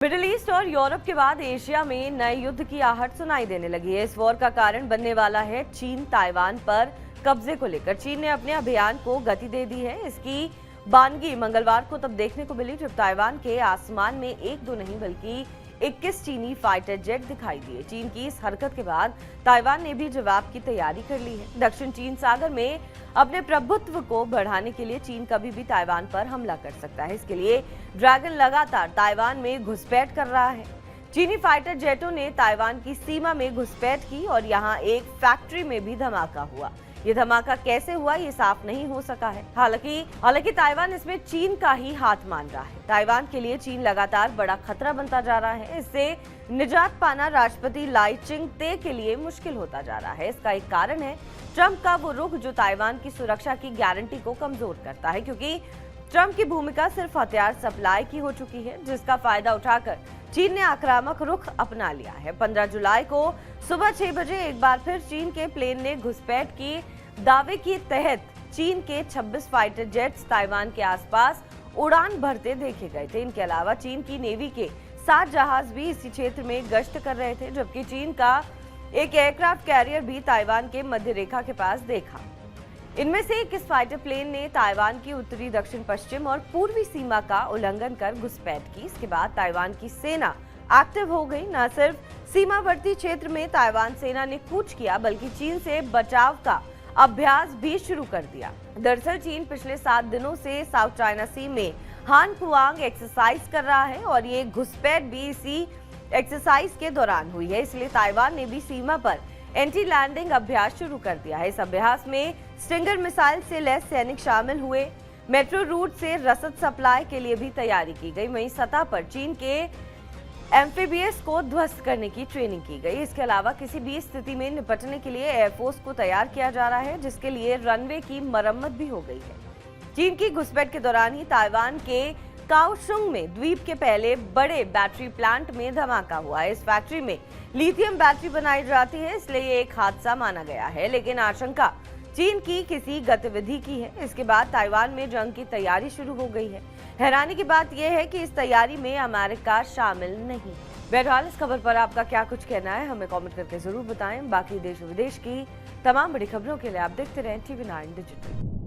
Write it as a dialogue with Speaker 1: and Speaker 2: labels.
Speaker 1: Middle east और Europe के बाद एशिया में नए युद्ध की आहट सुनाई देने लगी है। इस वॉर का कारण बनने वाला है चीन ताइवान पर कब्जे को लेकर। चीन ने अपने अभियान को गति दे दी है। इसकी बानगी मंगलवार को तब देखने को मिली जब ताइवान के आसमान में एक दो नहीं बल्कि 21 चीनी फाइटर जेट दिखाई दिए। चीन की इस हरकत के बाद ताइवान ने भी जवाब की तैयारी कर ली है। दक्षिण चीन सागर में अपने प्रभुत्व को बढ़ाने के लिए चीन कभी भी ताइवान पर हमला कर सकता है। इसके लिए ड्रैगन लगातार ताइवान में घुसपैठ कर रहा है। चीनी फाइटर जेटों ने ताइवान की सीमा में घुसपैठ की और यहां एक फैक्ट्री में भी धमाका हुआ। ये धमाका कैसे हुआ ये साफ नहीं हो सका है। हालांकि ताइवान इसमें चीन का ही हाथ मान रहा है। ताइवान के लिए चीन लगातार बड़ा खतरा बनता जा रहा है। इससे निजात पाना राष्ट्रपति लाई चिंग-ते के लिए मुश्किल होता जा रहा है। इसका एक कारण है ट्रंप का वो रुख जो ताइवान की सुरक्षा की गारंटी को कमजोर करता है, क्योंकि ट्रंप की भूमिका सिर्फ हथियार सप्लाई की हो चुकी है, जिसका फायदा उठाकर चीन ने आक्रामक रुख अपना लिया है। 15 जुलाई को सुबह 6 बजे एक बार फिर चीन के प्लेन ने घुसपैठ की दावे के तहत चीन के 26 फाइटर जेट्स ताइवान के आसपास उड़ान भरते देखे गए थे। इनके अलावा चीन की नेवी के 7 जहाज भी इसी क्षेत्र में गश्त कर रहे थे, जबकि चीन का एक एयरक्राफ्ट कैरियर भी ताइवान के मध्य रेखा के पास देखा। इनमें से 21 फाइटर प्लेन ने ताइवान की उत्तरी, दक्षिण पश्चिम और पूर्वी सीमा का उल्लंघन कर घुसपैठ की। इसके बाद ताइवान की सेना एक्टिव हो गई। न सिर्फ सीमावर्ती क्षेत्र में ताइवान सेना ने कूच किया, बल्कि चीन से बचाव का अभ्यास भी शुरू कर दिया। दरअसल चीन पिछले 7 दिनों से साउथ चाइना सी में हान कुआंग एक्सरसाइज कर रहा है और ये घुसपैठ भी इसी एक्सरसाइज के दौरान हुई है। इसलिए ताइवान ने भी सीमा पर एंटी लैंडिंग अभ्यास शुरू कर दिया है। इस अभ्यास में स्टिंगर मिसाइल से लैस सैनिक शामिल हुए। मेट्रो रूट से रसद सप्लाई के लिए भी तैयारी की गई। वहीं सतह पर चीन के एम्फीबियस को ध्वस्त करने की ट्रेनिंग की गई। इसके अलावा किसी भी स्थिति में निपटने के लिए एयरफोर्स को तैयार किया जा रहा है, जिसके लिए रनवे की मरम्मत भी हो गई है। चीन की घुसपैठ के दौरान ही ताइवान के काओशुंग में द्वीप के पहले बड़े बैटरी प्लांट में धमाका हुआ है। इस फैक्ट्री में लिथियम बैटरी बनाई जाती है, इसलिए ये एक हादसा माना गया है, लेकिन आशंका चीन की किसी गतिविधि की है। इसके बाद ताइवान में जंग की तैयारी शुरू हो गई है। हैरानी की बात यह है कि इस तैयारी में अमेरिका शामिल नहीं। बहरहाल इस खबर पर आपका क्या कुछ कहना है, हमें कमेंट करके जरूर बताएं। बाकी देश विदेश की तमाम बड़ी खबरों के लिए आप देखते रहें TV9 डिजिटल।